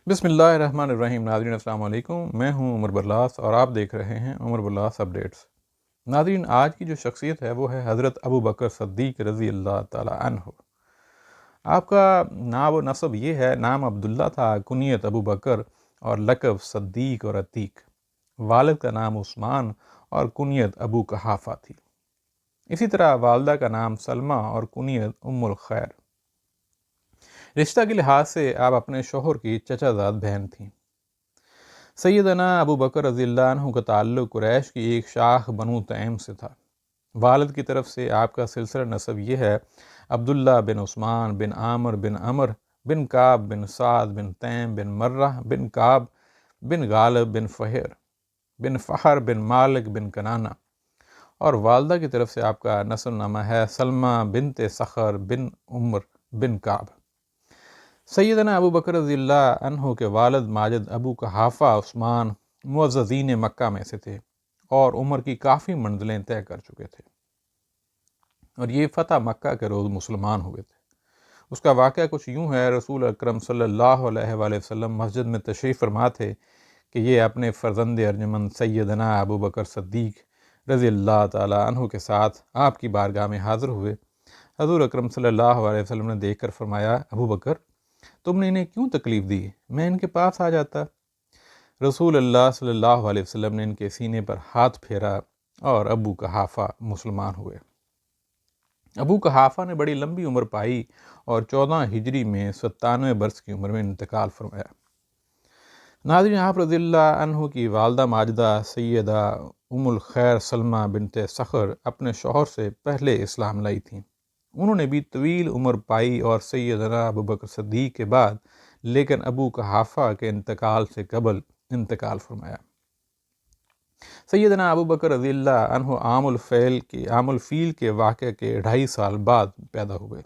بسم اللہ الرحمن الرحیم۔ ناظرین السلام علیکم، میں ہوں عمر برلاس اور آپ دیکھ رہے ہیں عمر برلاس اپڈیٹس۔ ناظرین، آج کی جو شخصیت ہے وہ ہے حضرت ابو بکر صدیق رضی اللہ تعالی عنہ۔ آپ کا نام و نسب یہ ہے، نام عبداللہ تھا، کنیت ابو بکر اور لقب صدیق اور عتیق۔ والد کا نام عثمان اور کنیت ابو قحافہ تھی۔ اسی طرح والدہ کا نام سلمہ اور کنیت ام الخیر۔ رشتہ کے لحاظ سے آپ اپنے شوہر کی چچا زاد بہن تھیں۔ سیدنا ابو بکر رضی اللہ عنہ کا تعلق قریش کی ایک شاخ بنو تیم سے تھا۔ والد کی طرف سے آپ کا سلسلہ نسب یہ ہے: عبداللہ بن عثمان بن عامر بن عمر بن کعب بن سعد بن تیم بن مرہ بن کعب بن غالب بن فہر بن فخر بن مالک بن کنانہ، اور والدہ کی طرف سے آپ کا نسب نامہ ہے سلمہ بنت صخر بن عمر بن کعب۔ سیدنا ابو بکر رضی اللہ عنہ کے والد ماجد ابو قحافہ عثمان معززین مکہ میں سے تھے اور عمر کی کافی منزلیں طے کر چکے تھے، اور یہ فتح مکہ کے روز مسلمان ہوئے تھے۔ اس کا واقعہ کچھ یوں ہے: رسول اکرم صلی اللہ علیہ وآلہ وسلم مسجد میں تشریف فرما تھے کہ یہ اپنے فرزند ارجمند سیدنا ابو بکر صدیق رضی اللہ تعالی عنہ کے ساتھ آپ کی بارگاہ میں حاضر ہوئے۔ حضور اکرم صلی اللہ علیہ وسلم نے دیکھ کر فرمایا، ابو بکر، تم نے انہیں کیوں تکلیف دی؟ میں ان کے پاس آ جاتا۔ رسول اللہ صلی اللہ علیہ وسلم نے ان کے سینے پر ہاتھ پھیرا اور ابو قحافہ مسلمان ہوئے۔ ابو قحافہ نے بڑی لمبی عمر پائی اور 14 ہجری میں 97 برس کی عمر میں انتقال فرمایا۔ ناظرین، آپ رضی اللہ عنہ کی والدہ ماجدہ سیدہ ام الخیر سلمہ بنت صخر اپنے شوہر سے پہلے اسلام لائی تھیں۔ انہوں نے بھی طویل عمر پائی اور سیدنا ابو بکر صدیق کے بعد، لیکن ابو قحافہ کے انتقال سے قبل انتقال فرمایا۔ سیدنا ابو بکر رضی اللہ عنہ عام الفیل کے واقعے کے 2.5 سال بعد پیدا ہوئے۔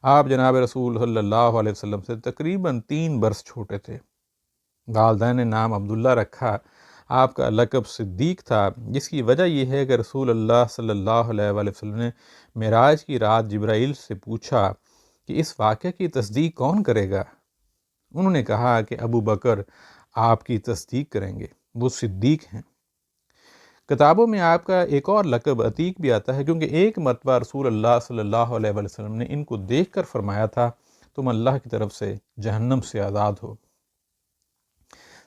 آپ جناب رسول صلی اللہ علیہ وسلم سے تقریباً 3 برس چھوٹے تھے۔ والدین نے نام عبداللہ رکھا۔ آپ کا لقب صدیق تھا، جس کی وجہ یہ ہے کہ رسول اللہ صلی اللہ علیہ وآلہ وسلم نے معراج کی رات جبرائیل سے پوچھا کہ اس واقعے کی تصدیق کون کرے گا؟ انہوں نے کہا کہ ابو بکر آپ کی تصدیق کریں گے، وہ صدیق ہیں۔ کتابوں میں آپ کا ایک اور لقب عتیق بھی آتا ہے، کیونکہ ایک مرتبہ رسول اللہ صلی اللہ علیہ وآلہ وسلم نے ان کو دیکھ کر فرمایا تھا، تم اللہ کی طرف سے جہنم سے آزاد ہو۔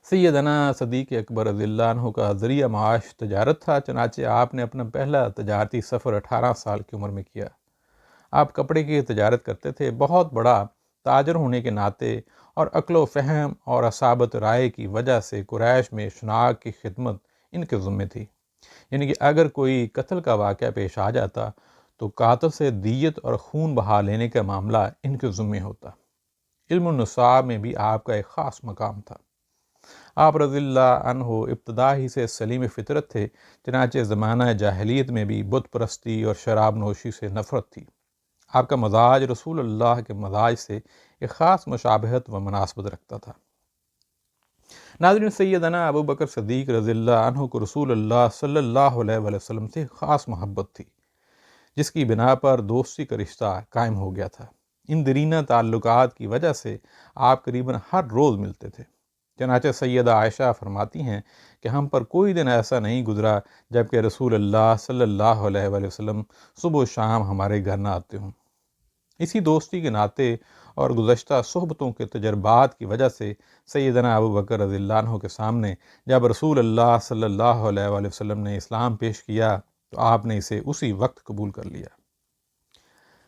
سیدنا صدیق اکبر رضی اللہ عنہ کا ذریعہ معاش تجارت تھا، چنانچہ آپ نے اپنا پہلا تجارتی سفر 18 سال کی عمر میں کیا۔ آپ کپڑے کی تجارت کرتے تھے۔ بہت بڑا تاجر ہونے کے ناطے اور عقل و فہم اور اصابت رائے کی وجہ سے قریش میں شناخت کی خدمت ان کے ذمہ تھی، یعنی کہ اگر کوئی قتل کا واقعہ پیش آ جاتا تو قاتل سے دیت اور خون بہا لینے کا معاملہ ان کے ذمہ ہوتا۔ علم النصاب میں بھی آپ کا ایک خاص مقام تھا۔ آپ رضی اللہ عنہ ابتدا ہی سے سلیم فطرت تھے، چنانچہ زمانہ جاہلیت میں بھی بت پرستی اور شراب نوشی سے نفرت تھی۔ آپ کا مزاج رسول اللہ کے مزاج سے ایک خاص مشابہت و مناسبت رکھتا تھا۔ ناظرین، سیدنا ابو بکر صدیق رضی اللہ عنہ کو رسول اللہ صلی اللہ علیہ وآلہ وسلم سے خاص محبت تھی، جس کی بنا پر دوستی کا رشتہ قائم ہو گیا تھا۔ ان دیرینہ تعلقات کی وجہ سے آپ قریباً ہر روز ملتے تھے۔ چنانچہ سیدہ عائشہ فرماتی ہیں کہ ہم پر کوئی دن ایسا نہیں گزرا جبکہ رسول اللہ صلی اللہ علیہ وآلہ وسلم صبح و شام ہمارے گھر نہ آتے ہوں۔ اسی دوستی کے ناطے اور گزشتہ صحبتوں کے تجربات کی وجہ سے سیدنا ابو بکر رضی اللہ عنہ کے سامنے جب رسول اللہ صلی اللہ علیہ وآلہ وسلم نے اسلام پیش کیا تو آپ نے اسے اسی وقت قبول کر لیا۔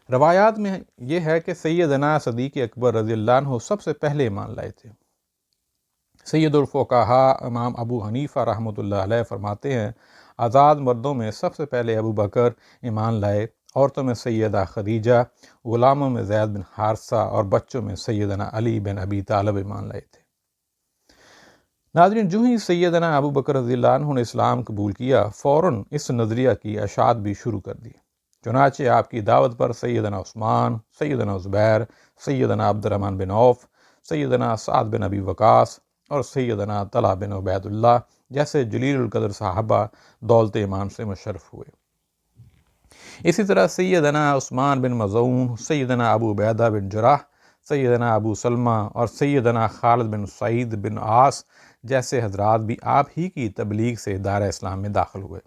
روایات میں یہ ہے کہ سیدنا صدیق اکبر رضی اللہ عنہ سب سے پہلے ایمان لائے تھے۔ سید الفقہاء امام ابو حنیفہ رحمۃ اللہ علیہ فرماتے ہیں، آزاد مردوں میں سب سے پہلے ابو بکر ایمان لائے، عورتوں میں سیدہ خدیجہ، غلاموں میں زید بن حارثہ اور بچوں میں سیدنا علی بن ابی طالب ایمان لائے تھے۔ ناظرین، جو ہی سیدنا ابو بکر رضی اللہ عنہ نے اسلام قبول کیا، فوراً اس نظریہ کی اشاعت بھی شروع کر دی۔ چنانچہ آپ کی دعوت پر سیدنا عثمان، سیدنا زبیر، سیدنا عبد الرحمن بن عوف، سیدنا سعد بن ابی وقاص اور سیدنا طلحہ بن عبید اللہ جیسے جلیل القدر صحابہ دولت ایمان سے مشرف ہوئے۔ اسی طرح سیدنا عثمان بن مظعون، سیدنا ابو عبیدہ بن جراح، سیدنا ابو سلمہ اور سیدنا خالد بن سعید بن عاص جیسے حضرات بھی آپ ہی کی تبلیغ سے دائرہ اسلام میں داخل ہوئے۔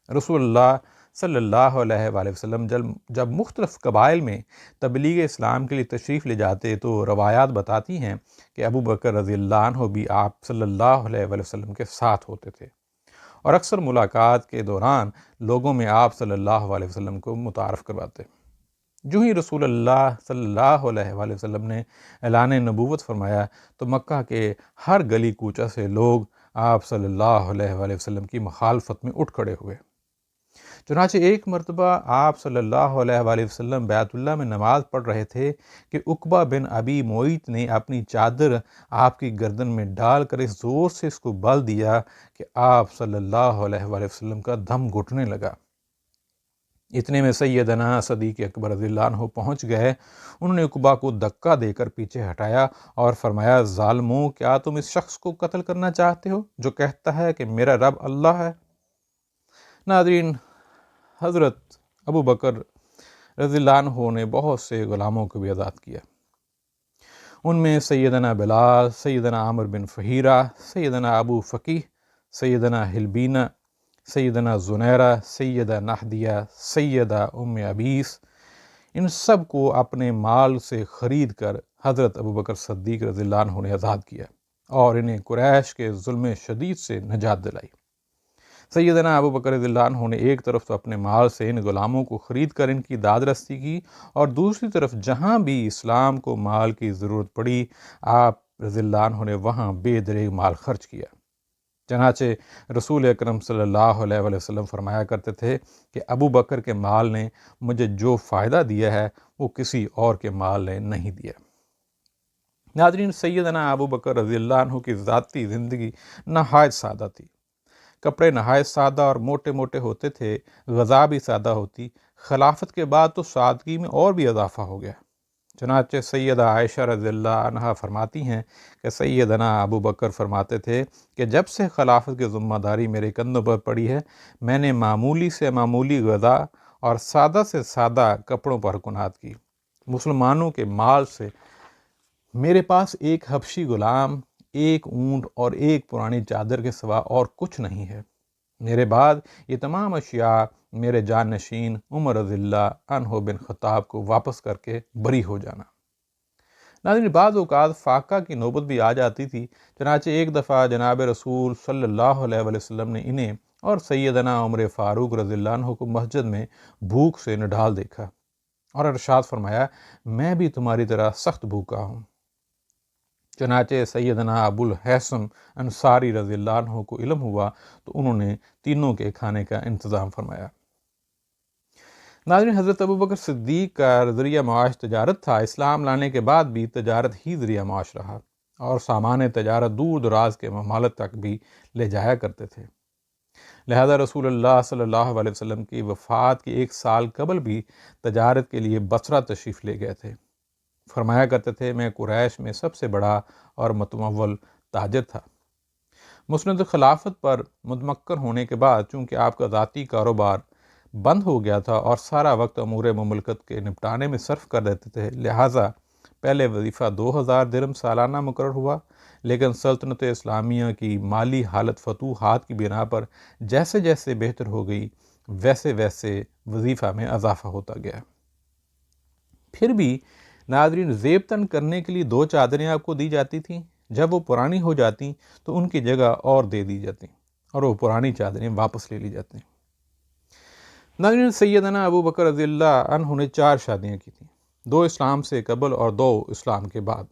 رسول اللہ صلی اللہ علیہ وآلہ وسلم جب مختلف قبائل میں تبلیغ اسلام کے لیے تشریف لے جاتے تو روایات بتاتی ہیں کہ ابو بکر رضی اللہ عنہ بھی آپ صلی اللہ علیہ وآلہ وسلم کے ساتھ ہوتے تھے، اور اکثر ملاقات کے دوران لوگوں میں آپ صلی اللہ علیہ وسلم کو متعارف کرواتے۔ جو ہی رسول اللہ صلی اللہ علیہ وآلہ وسلم نے اعلان نبوت فرمایا تو مکہ کے ہر گلی کوچہ سے لوگ آپ صلی اللہ علیہ وآلہ وسلم کی مخالفت میں اٹھ کھڑے ہوئے۔ چنانچہ ایک مرتبہ آپ صلی اللہ علیہ وآلہ وسلم بیت اللہ میں نماز پڑھ رہے تھے کہ عقبہ بن ابی معیط نے اپنی چادر آپ کی گردن میں ڈال کر اس زور سے اس کو بل دیا کہ آپ صلی اللہ علیہ وآلہ وسلم کا دم گھٹنے لگا۔ اتنے میں سیدنا صدیق اکبر رضی اللہ عنہ پہنچ گئے۔ انہوں نے عقبہ کو دھکا دے کر پیچھے ہٹایا اور فرمایا، ظالموں، کیا تم اس شخص کو قتل کرنا چاہتے ہو جو کہتا ہے کہ میرا رب اللہ ہے؟ ناظرین، حضرت ابو بکر رضی اللہ عنہ نے بہت سے غلاموں کو بھی آزاد کیا۔ ان میں سیدنا بلال، سیدنا عامر بن فہیرہ، سیدنا ابو فقیہ، سیدنا حلبینہ، سیدنا زنیرہ، سیدہ نہدیہ، سیدہ ام عبیس، ان سب کو اپنے مال سے خرید کر حضرت ابو بکر صدیق رضی اللہ عنہ نے آزاد کیا اور انہیں قریش کے ظلم شدید سے نجات دلائی۔ سیدنا ابو بکر رضی اللہ عنہ نے ایک طرف تو اپنے مال سے ان غلاموں کو خرید کر ان کی داد رسی کی، اور دوسری طرف جہاں بھی اسلام کو مال کی ضرورت پڑی آپ رضی اللہ عنہ نے وہاں بے دریغ مال خرچ کیا۔ چنانچہ رسول اکرم صلی اللہ علیہ وآلہ وسلم فرمایا کرتے تھے کہ ابو بکر کے مال نے مجھے جو فائدہ دیا ہے وہ کسی اور کے مال نے نہیں دیا۔ ناظرین، سیدنا ابو بکر رضی اللہ عنہ کی ذاتی زندگی نہایت سادہ تھی۔ کپڑے نہایت سادہ اور موٹے موٹے ہوتے تھے، غذا بھی سادہ ہوتی۔ خلافت کے بعد تو سادگی میں اور بھی اضافہ ہو گیا۔ چنانچہ سیدہ عائشہ رضی اللہ عنہا فرماتی ہیں کہ سیدنا ابو بکر فرماتے تھے کہ جب سے خلافت کی ذمہ داری میرے کندھوں پر پڑی ہے، میں نے معمولی سے معمولی غذا اور سادہ سے سادہ کپڑوں پر کنات کی۔ مسلمانوں کے مال سے میرے پاس ایک حبشی غلام، ایک اونٹ اور ایک پرانی چادر کے سوا اور کچھ نہیں ہے۔ میرے بعد یہ تمام اشیاء میرے جانشین عمر رضی اللہ عنہ بن خطاب کو واپس کر کے بری ہو جانا۔ ناظرین، بعض اوقات فاقہ کی نوبت بھی آ جاتی تھی۔ چنانچہ ایک دفعہ جناب رسول صلی اللہ علیہ وآلہ وسلم نے انہیں اور سیدنا عمر فاروق رضی اللہ عنہ کو مسجد میں بھوک سے نڈھال دیکھا اور ارشاد فرمایا، میں بھی تمہاری طرح سخت بھوکا ہوں۔ چنانچہ سیدنا ابو الحسن انصاری رضی اللہ عنہ کو علم ہوا تو انہوں نے تینوں کے کھانے کا انتظام فرمایا۔ ناظرین، حضرت ابو بکر صدیق کا ذریعہ معاش تجارت تھا۔ اسلام لانے کے بعد بھی تجارت ہی ذریعہ معاش رہا اور سامان تجارت دور دراز کے ممالک تک بھی لے جایا کرتے تھے۔ لہذا رسول اللہ صلی اللہ علیہ وسلم کی وفات کے 1 سال قبل بھی تجارت کے لیے بصرہ تشریف لے گئے تھے۔ فرمایا کرتے تھے، میں قریش میں سب سے بڑا اور متمول تاجر تھا۔ مسند خلافت پر متمکن ہونے کے بعد چونکہ آپ کا ذاتی کاروبار بند ہو گیا تھا اور سارا وقت امور مملکت کے نپٹانے میں صرف کر دیتے تھے، لہٰذا پہلے وظیفہ 2000 درہم سالانہ مقرر ہوا، لیکن سلطنت اسلامیہ کی مالی حالت فتوحات کی بنا پر جیسے جیسے بہتر ہو گئی ویسے ویسے وظیفہ میں اضافہ ہوتا گیا۔ پھر بھی ناظرین، زیبتن کرنے کے لیے 2 چادریں آپ کو دی جاتی تھیں۔ جب وہ پرانی ہو جاتی تو ان کی جگہ اور دے دی جاتی اور وہ پرانی چادریں واپس لے لی جاتی۔ ناظرین، سیدنا ابو بکر رضی اللہ عنہ نے 4 شادیاں کی تھیں، 2 اسلام سے قبل اور 2 اسلام کے بعد۔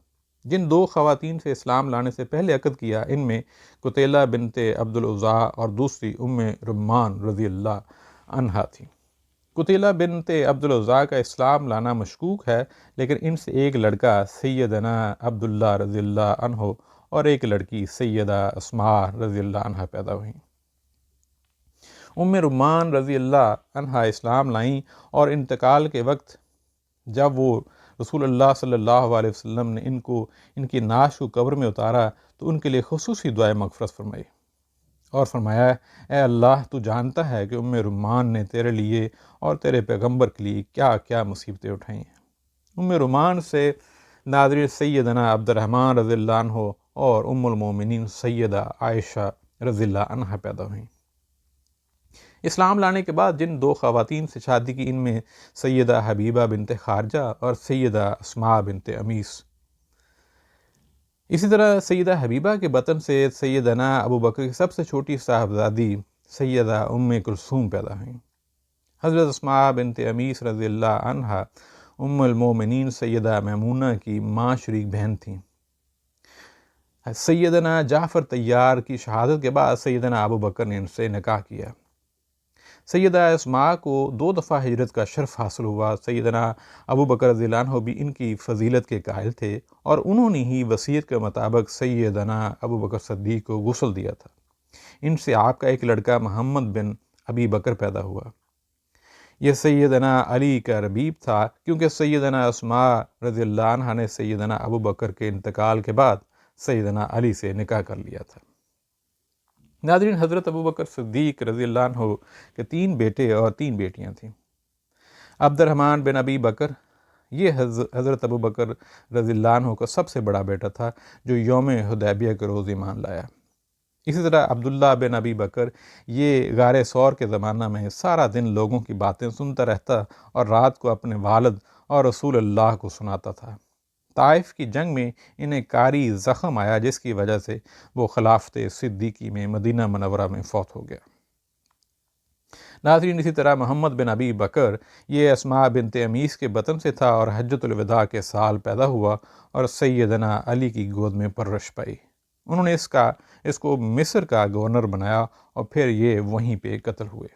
جن 2 خواتین سے اسلام لانے سے پہلے عقد کیا، ان میں قتیلہ بنت عبد العزیٰ اور دوسری ام رمان رضی اللہ عنہا تھیں۔ قتیلہ بنت عبد العزیٰ کا اسلام لانا مشکوک ہے، لیکن ان سے ایک لڑکا سیدنا عبداللہ رضی اللہ عنہ اور ایک لڑکی سیدہ اسماء رضی اللہ عنہ پیدا ہوئیں۔ ام رمان رضی اللہ عنہ اسلام لائیں اور انتقال کے وقت جب وہ رسول اللہ صلی اللہ علیہ وسلم نے ان کی نعش کو قبر میں اتارا تو ان کے لیے خصوصی دعائے مغفرت فرمائی اور فرمایا، اے اللہ، تو جانتا ہے کہ ام رمان نے تیرے لیے اور تیرے پیغمبر کے لیے کیا کیا مصیبتیں اٹھائی ہیں۔ ام رمان سے ناظرین، سیدنا عبد الرحمن رضی اللہ عنہ اور ام المومنین سیدہ عائشہ رضی اللہ عنہ پیدا ہوئیں۔ اسلام لانے کے بعد جن دو خواتین سے شادی کی، ان میں سیدہ حبیبہ بنت خارجہ اور سیدہ اسماء بنت امیس۔ اسی طرح سیدہ حبیبہ کے بطن سے سیدنا ابو بکر کی سب سے چھوٹی صاحبزادی سیدہ ام کلثوم پیدا ہوئیں۔ حضرت اسماء بنت امیس رضی اللہ عنہ ام المومنین سیدہ میمونہ کی ماں شریک بہن تھیں۔ سیدنا جعفر طیار کی شہادت کے بعد سیدنا ابو بکر نے ان سے نکاح کیا۔ سیدہ اسماء کو 2 دفعہ ہجرت کا شرف حاصل ہوا۔ سیدنا ابو بکر رضی اللہ عنہ بھی ان کی فضیلت کے قائل تھے اور انہوں نے ہی وصیت کے مطابق سیدنا ابو بکر صدیق کو غسل دیا تھا۔ ان سے آپ کا ایک لڑکا محمد بن ابی بکر پیدا ہوا۔ یہ سیدنا علی کا ربیب تھا، کیونکہ سیدنا اسماء رضی اللہ عنہ نے سیدنا ابو بکر کے انتقال کے بعد سیدنا علی سے نکاح کر لیا تھا۔ ناظرین، حضرت ابو بکر صدیق رضی اللہ عنہ کے 3 بیٹے اور 3 بیٹیاں تھیں۔ عبد الرحمن بن ابی بکر یہ حضرت ابو بکر رضی اللہ عنہ کا سب سے بڑا بیٹا تھا، جو یوم حدیبیہ کے روز ایمان لایا۔ اسی طرح عبداللہ بن ابی بکر یہ غار ثور کے زمانہ میں سارا دن لوگوں کی باتیں سنتا رہتا اور رات کو اپنے والد اور رسول اللہ کو سناتا تھا۔ طائف کی جنگ میں انہیں کاری زخم آیا، جس کی وجہ سے وہ خلافت صدیقی میں مدینہ منورہ میں فوت ہو گیا۔ ناظرین، اسی طرح محمد بن ابی بکر یہ اسماء بنت امیس کے بطن سے تھا اور حجۃ الوداع کے سال پیدا ہوا اور سیدنا علی کی گود میں پرورش پائی۔ انہوں نے اس کو مصر کا گورنر بنایا اور پھر یہ وہیں پہ قتل ہوئے۔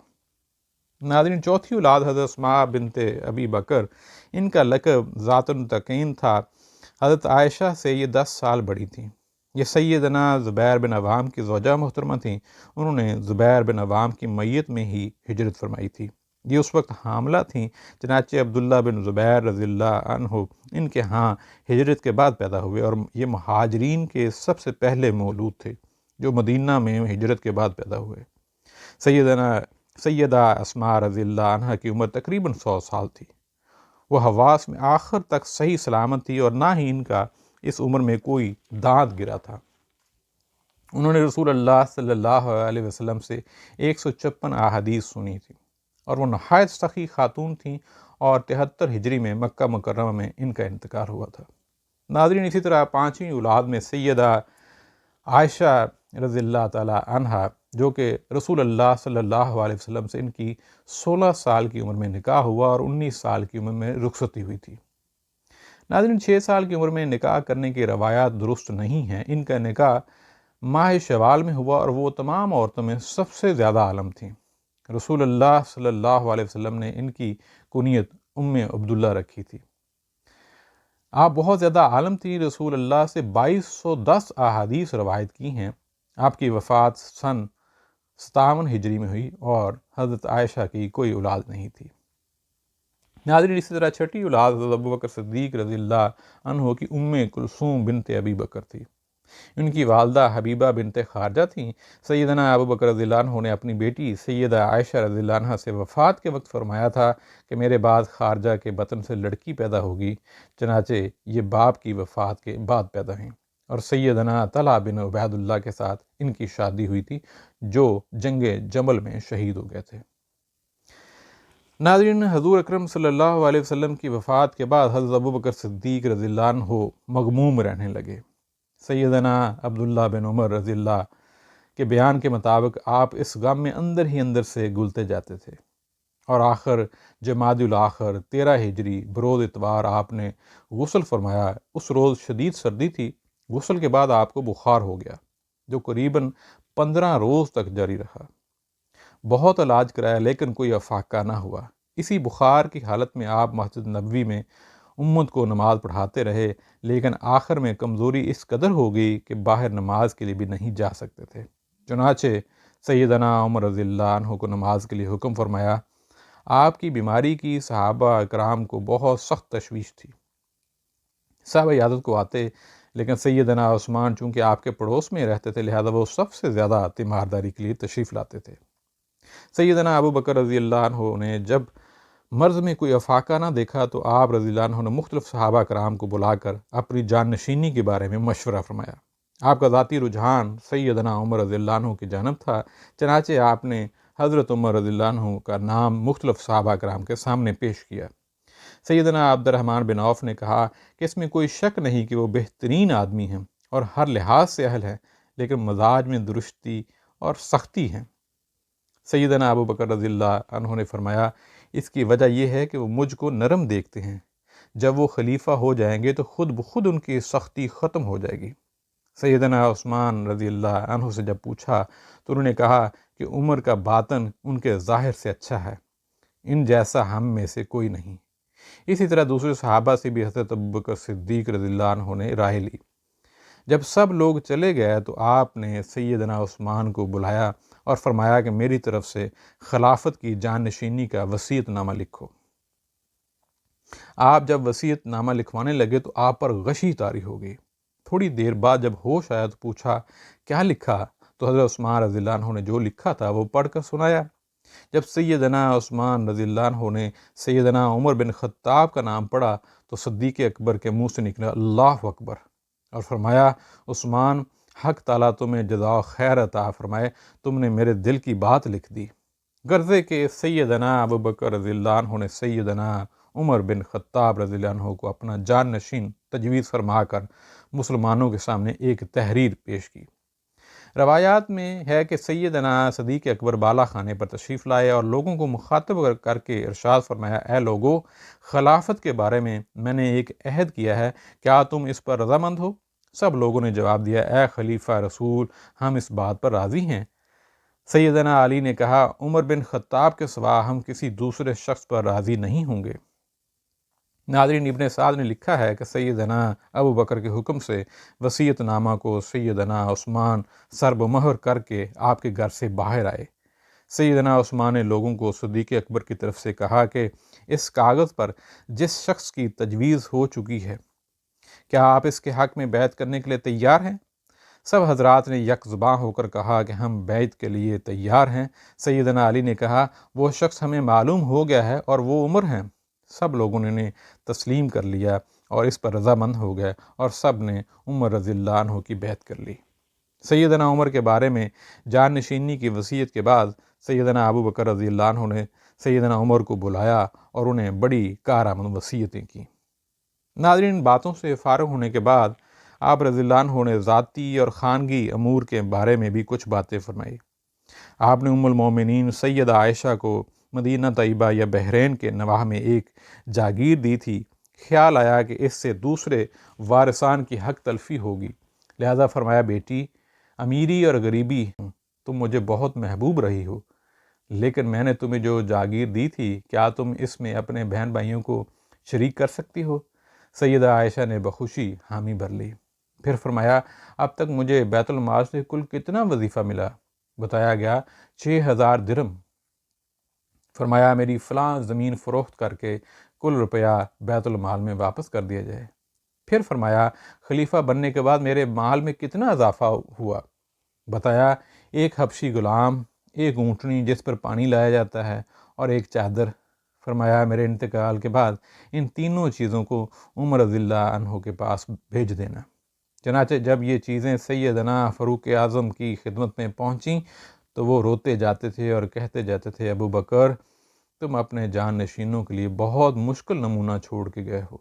ناظرین، چوتھی اولاد حضرت اسماء بنت ابی بکر، ان کا لقب ذات التقین تھا۔ حضرت عائشہ سے یہ 10 سال بڑی تھیں۔ یہ سیدنا زبیر بن عوام کی زوجہ محترمہ تھیں۔ انہوں نے زبیر بن عوام کی میت میں ہی ہجرت فرمائی تھی۔ یہ اس وقت حاملہ تھیں، چنانچہ عبداللہ بن زبیر رضی اللہ عنہ ان کے ہاں ہجرت کے بعد پیدا ہوئے اور یہ مہاجرین کے سب سے پہلے مولود تھے جو مدینہ میں ہجرت کے بعد پیدا ہوئے۔ سیدہ اسماء رضی اللہ عنہ کی عمر تقریباً 100 سال تھی۔ وہ حواس میں آخر تک صحیح سلامت تھی اور نہ ہی ان کا اس عمر میں کوئی دانت گرا تھا۔ انہوں نے رسول اللہ صلی اللہ علیہ وسلم سے 156 احادیث سنی تھی اور وہ نہایت سخی خاتون تھیں اور 73 ہجری میں مکہ مکرمہ میں ان کا انتقال ہوا تھا۔ ناظرین، اسی طرح 5ویں اولاد میں سیدہ عائشہ رضی اللہ تعالی عنہا، جو کہ رسول اللہ صلی اللہ علیہ وسلم سے ان کی 16 سال کی عمر میں نکاح ہوا اور 19 سال کی عمر میں رخصتی ہوئی تھی۔ ناظرین، 6 سال کی عمر میں نکاح کرنے کی روایات درست نہیں ہیں۔ ان کا نکاح ماہ شوال میں ہوا اور وہ تمام عورتوں میں سب سے زیادہ عالم تھیں۔ رسول اللہ صلی اللہ علیہ وسلم نے ان کی کنیت ام عبداللہ رکھی تھی۔ آپ بہت زیادہ عالم تھیں۔ رسول اللہ سے 2210 احادیث روایت کی ہیں۔ آپ کی وفات سن 57 ہجری میں ہوئی اور حضرت عائشہ کی کوئی اولاد نہیں تھی۔ ناظرین، اسی طرح 6ٹھی اولاد حضرت ابو بکر صدیق رضی اللہ عنہ کی ام کلثوم بنت ابی بکر تھی۔ ان کی والدہ حبیبہ بنت خارجہ تھیں۔ سیدنا ابو بکر رضی اللہ عنہ نے اپنی بیٹی سیدہ عائشہ رضی اللہ عنہ سے وفات کے وقت فرمایا تھا کہ میرے بعد خارجہ کے بطن سے لڑکی پیدا ہوگی، چنانچہ یہ باپ کی وفات کے بعد پیدا ہوئیں اور سیدنا طلحہ بن عبید اللہ کے ساتھ ان کی شادی ہوئی تھی، جو جنگ جمل میں شہید ہو گئے تھے۔ ناظرین، حضور اکرم صلی اللہ علیہ وسلم کی وفات کے بعد حضرت ابو بکر صدیق رضی اللہ عنہ مغموم رہنے لگے۔ سیدنا عبداللہ بن عمر رضی اللہ کے بیان کے مطابق آپ اس غم میں اندر ہی اندر سے گلتے جاتے تھے اور آخر جمادی الاخر 13 ہجری بروز اتوار آپ نے غسل فرمایا۔ اس روز شدید سردی تھی۔ غسل کے بعد آپ کو بخار ہو گیا جو قریباً 15 روز تک جاری رہا۔ بہت علاج کرایا لیکن کوئی افاقہ نہ ہوا۔ اسی بخار کی حالت میں آپ مسجد نبوی میں امت کو نماز پڑھاتے رہے، لیکن آخر میں کمزوری اس قدر ہو گئی کہ باہر نماز کے لیے بھی نہیں جا سکتے تھے۔ چنانچہ سیدنا عمر رضی اللہ عنہ کو نماز کے لیے حکم فرمایا۔ آپ کی بیماری کی صحابہ اکرام کو بہت سخت تشویش تھی۔ صحابہ عیادت کو آتے، لیکن سیدنا عثمان چونکہ آپ کے پڑوس میں رہتے تھے، لہذا وہ سب سے زیادہ تیمارداری کے لیے تشریف لاتے تھے۔ سیدنا ابو بکر رضی اللہ عنہ نے جب مرض میں کوئی افاقہ نہ دیکھا تو آپ رضی اللہ عنہ نے مختلف صحابہ کرام کو بلا کر اپنی جان نشینی کے بارے میں مشورہ فرمایا۔ آپ کا ذاتی رجحان سیدنا عمر رضی اللہ عنہ کی جانب تھا، چنانچہ آپ نے حضرت عمر رضی اللہ عنہ کا نام مختلف صحابہ کرام کے سامنے پیش کیا۔ سیدنا عبد الرحمن بن عوف نے کہا کہ اس میں کوئی شک نہیں کہ وہ بہترین آدمی ہیں اور ہر لحاظ سے اہل ہیں، لیکن مزاج میں درستی اور سختی ہے۔ سیدنا ابو بکر رضی اللہ عنہ نے فرمایا اس کی وجہ یہ ہے کہ وہ مجھ کو نرم دیکھتے ہیں، جب وہ خلیفہ ہو جائیں گے تو خود بخود ان کی سختی ختم ہو جائے گی۔ سیدنا عثمان رضی اللہ عنہ سے جب پوچھا تو انہوں نے کہا کہ عمر کا باطن ان کے ظاہر سے اچھا ہے، ان جیسا ہم میں سے کوئی نہیں۔ اسی طرح دوسرے صحابہ سے بھی حضرت ابوبکر صدیق رضی اللہ عنہ نے رائے لی۔ جب سب لوگ چلے گئے تو آپ نے سیدنا عثمان کو بلایا اور فرمایا کہ میری طرف سے خلافت کی جان نشینی کا وصیت نامہ لکھو۔ آپ جب وصیت نامہ لکھوانے لگے تو آپ پر غشی طاری ہو گئی۔ تھوڑی دیر بعد جب ہوش آیا تو پوچھا کیا لکھا؟ تو حضرت عثمان رضی اللہ عنہ نے جو لکھا تھا وہ پڑھ کر سنایا۔ جب سیدنا عثمان رضی اللہ عنہ نے سیدنا عمر بن خطاب کا نام پڑھا تو صدیق اکبر کے منہ سے نکلا اللہ اکبر، اور فرمایا عثمان، حق تعالیٰ تمہیں جزا خیر عطا فرمائے، تم نے میرے دل کی بات لکھ دی۔ غرضے کہ سیدنا ابوبکر رضی اللہ عنہ نے سیدنا عمر بن خطاب رضی اللہ عنہ کو اپنا جان نشین تجویز فرما کر مسلمانوں کے سامنے ایک تحریر پیش کی۔ روایات میں ہے کہ سیدنا صدیق اکبر بالا خانے پر تشریف لائے اور لوگوں کو مخاطب کر کے ارشاد فرمایا، اے لوگو، خلافت کے بارے میں نے ایک عہد کیا ہے، کیا تم اس پر رضامند ہو؟ سب لوگوں نے جواب دیا، اے خلیفہ رسول، ہم اس بات پر راضی ہیں۔ سیدنا علی نے کہا، عمر بن خطاب کے سوا ہم کسی دوسرے شخص پر راضی نہیں ہوں گے۔ ناظرین، ابن سعد نے لکھا ہے کہ سیدنا ابو بکر کے حکم سے وصیت نامہ کو سیدنا عثمان سرب مہر کر کے آپ کے گھر سے باہر آئے۔ سیدنا عثمان نے لوگوں کو صدیق اکبر کی طرف سے کہا کہ اس کاغذ پر جس شخص کی تجویز ہو چکی ہے، کیا آپ اس کے حق میں بیعت کرنے کے لیے تیار ہیں؟ سب حضرات نے یک زباں ہو کر کہا کہ ہم بیعت کے لیے تیار ہیں۔ سیدنا علی نے کہا، وہ شخص ہمیں معلوم ہو گیا ہے اور وہ عمر ہیں۔ سب لوگوں نے تسلیم کر لیا اور اس پر رضامند ہو گئے اور سب نے عمر رضی اللہ عنہ کی بیعت کر لی۔ سیدنا عمر کے بارے میں جان نشینی کی وصیت کے بعد سیدنا ابو بکر رضی اللہ عنہ نے سیدنا عمر کو بلایا اور انہیں بڑی کارآمد وصیتیں کی۔ ناظرین، باتوں سے فارغ ہونے کے بعد آپ رضی اللہ عنہ نے ذاتی اور خانگی امور کے بارے میں بھی کچھ باتیں فرمائی۔ آپ نے ام المومنین سیدہ عائشہ کو مدینہ طیبہ یا بحرین کے نواح میں ایک جاگیر دی تھی۔ خیال آیا کہ اس سے دوسرے وارثان کی حق تلفی ہوگی، لہذا فرمایا، بیٹی، امیری اور غریبی تم مجھے بہت محبوب رہی ہو، لیکن میں نے تمہیں جو جاگیر دی تھی، کیا تم اس میں اپنے بہن بھائیوں کو شریک کر سکتی ہو؟ سیدہ عائشہ نے بخوشی حامی بھر لی۔ پھر فرمایا، اب تک مجھے بیت المال سے کل کتنا وظیفہ ملا؟ بتایا گیا 6000 درہم۔ فرمایا، میری فلاں زمین فروخت کر کے کل روپیہ بیت المال میں واپس کر دیا جائے۔ پھر فرمایا، خلیفہ بننے کے بعد میرے مال میں کتنا اضافہ ہوا؟ بتایا، ایک حبشی غلام، ایک اونٹنی جس پر پانی لایا جاتا ہے، اور ایک چادر۔ فرمایا، میرے انتقال کے بعد ان تینوں چیزوں کو عمر رضی اللہ عنہ کے پاس بھیج دینا۔ چنانچہ جب یہ چیزیں سیدنا فاروق اعظم کی خدمت میں پہنچیں تو وہ روتے جاتے تھے اور کہتے جاتے تھے، ابو بکر، تم اپنے جان نشینوں کے لیے بہت مشکل نمونہ چھوڑ کے گئے ہو۔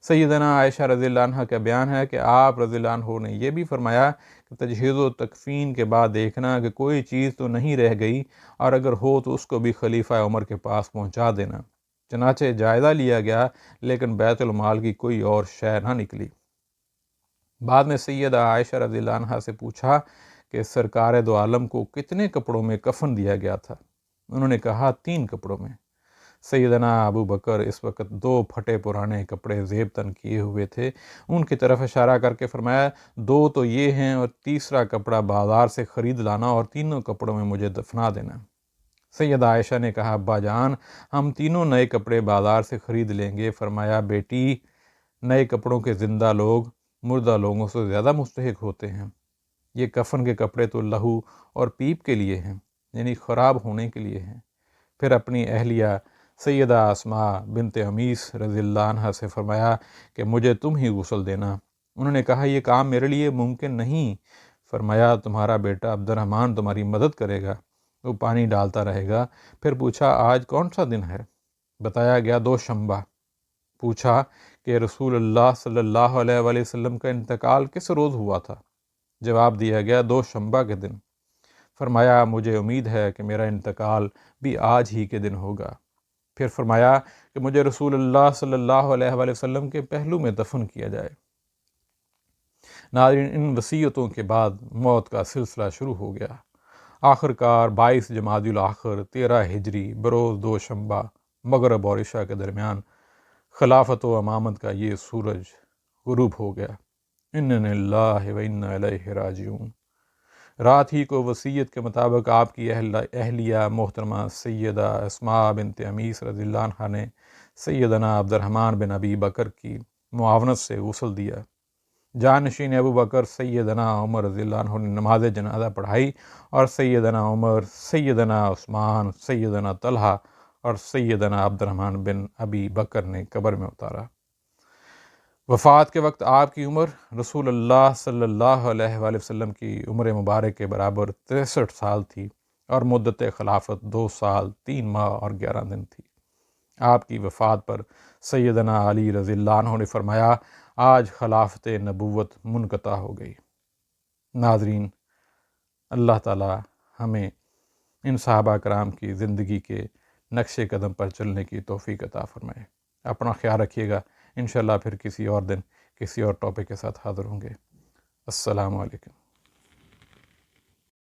سیدنا عائشہ رضی اللہ عنہ کا بیان ہے کہ آپ رضی اللہ عنہ نے یہ بھی فرمایا کہ تجہیز و تکفین کے بعد دیکھنا کہ کوئی چیز تو نہیں رہ گئی، اور اگر ہو تو اس کو بھی خلیفہ عمر کے پاس پہنچا دینا۔ چنانچہ جائزہ لیا گیا، لیکن بیت المال کی کوئی اور شے نہ نکلی۔ بعد میں سیدہ عائشہ رضی اللہ عنہ سے پوچھا کہ سرکار دو عالم کو کتنے کپڑوں میں کفن دیا گیا تھا؟ انہوں نے کہا، 3 کپڑوں میں۔ سیدنا ابو بکر اس وقت 2 پھٹے پرانے کپڑے زیب تن کیے ہوئے تھے، ان کی طرف اشارہ کر کے فرمایا، 2 تو یہ ہیں اور تیسرا کپڑا بازار سے خرید لانا اور تینوں کپڑوں میں مجھے دفنا دینا۔ سیدہ عائشہ نے کہا، ابا جان، ہم تینوں نئے کپڑے بازار سے خرید لیں گے۔ فرمایا، بیٹی، نئے کپڑوں کے زندہ لوگ مردہ لوگوں سے زیادہ مستحق ہوتے ہیں۔ یہ کفن کے کپڑے تو لہو اور پیپ کے لیے ہیں، یعنی خراب ہونے کے لیے ہیں۔ پھر اپنی اہلیہ سیدہ اسما بنت عمیس رضی اللہ عنہ سے فرمایا کہ مجھے تم ہی غسل دینا۔ انہوں نے کہا یہ کام میرے لیے ممکن نہیں۔ فرمایا تمہارا بیٹا عبد الرحمن تمہاری مدد کرے گا، وہ پانی ڈالتا رہے گا۔ پھر پوچھا آج کون سا دن ہے؟ بتایا گیا دوشنبہ۔ پوچھا کہ رسول اللہ صلی اللہ علیہ وآلہ وسلم کا انتقال کس روز ہوا تھا؟ جواب دیا گیا دوشنبہ کے دن۔ فرمایا مجھے امید ہے کہ میرا انتقال بھی آج ہی کے دن ہوگا۔ پھر فرمایا کہ مجھے رسول اللہ صلی اللہ علیہ وآلہ وسلم کے پہلو میں دفن کیا جائے۔ ناظرین، ان وصیتوں کے بعد موت کا سلسلہ شروع ہو گیا۔ آخر کار 22 جمادی الاخر 13 ہجری بروز دوشنبہ مغرب اور عشاء کے درمیان خلافت و امامت کا یہ سورج غروب ہو گیا۔ انا للہ و انا الیہ راجعون۔ رات ہی کو وصیت کے مطابق آپ کی اہلیہ محترمہ سیدہ اسماء بنت عمیس رضی اللہ عنہ نے سیدنا عبد الرحمن بن ابی بکر کی معاونت سے غسل دیا۔ جانشین ابو بکر سیدنا عمر رضی اللہ عنہ نے نماز جنازہ پڑھائی اور سیدنا عمر، سیدنا عثمان، سیدنا طلحہ اور سیدنا عبد الرحمن بن ابی بکر نے قبر میں اتارا۔ وفات کے وقت آپ کی عمر رسول اللہ صلی اللہ علیہ وآلہ وسلم کی عمر مبارک کے برابر 63 سال تھی اور مدت خلافت 2 سال 3 ماہ اور 11 دن تھی۔ آپ کی وفات پر سیدنا علی رضی اللہ عنہ نے فرمایا آج خلافت نبوت منقطع ہو گئی۔ ناظرین، اللہ تعالی ہمیں ان صحابہ کرام کی زندگی کے نقش قدم پر چلنے کی توفیق عطا فرمائے۔ اپنا خیال رکھیے گا۔ انشاءاللہ پھر کسی اور دن کسی اور ٹاپک کے ساتھ حاضر ہوں گے۔ السلام علیکم۔